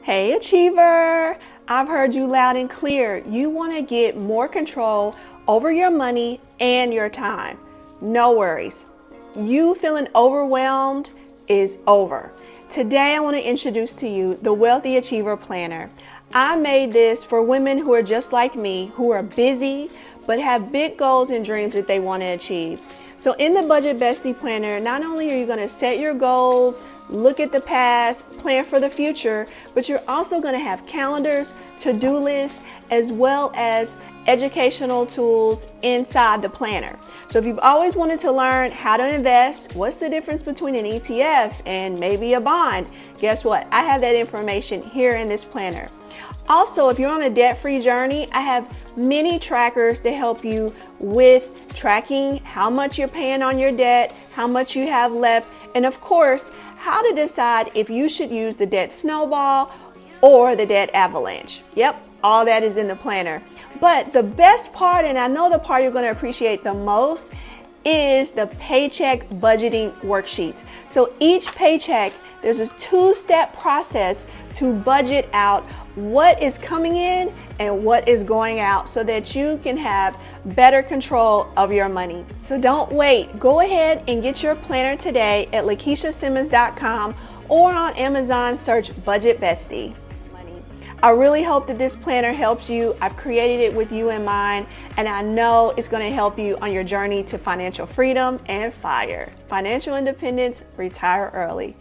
Hey Achiever, I've heard you loud and clear. You want to get more control over your money and your time. No worries. You feeling overwhelmed is over. Today I want to introduce to you the Wealthy Achiever Planner. I made this for women who are just like me, who are busy but have big goals and dreams that they want to achieve. So in the Budget Bestie Planner, not only are you going to set your goals, look at the past, plan for the future, but you're also going to have calendars, to-do lists, as well as educational tools inside the planner. So if you've always wanted to learn how to invest, what's the difference between an ETF and maybe a bond, guess what? I have that information here in this planner. Also, if you're on a debt-free journey, I have many trackers to help you with tracking how much you're paying on your debt, how much you have left, and of course, how to decide if you should use the debt snowball or the debt avalanche. Yep, all that is in the planner. But the best part, and I know the part you're going to appreciate the most, is the paycheck budgeting worksheets. So each paycheck, there's a two-step process to budget out what is coming in and what is going out so that you can have better control of your money. So don't wait. Go ahead and get your planner today at LaKishaSimmons.com or on Amazon, search Budget Bestie. I really hope that this planner helps you. I've created it with you in mind, and I know it's going to help you on your journey to financial freedom and FIRE. Financial independence, retire early.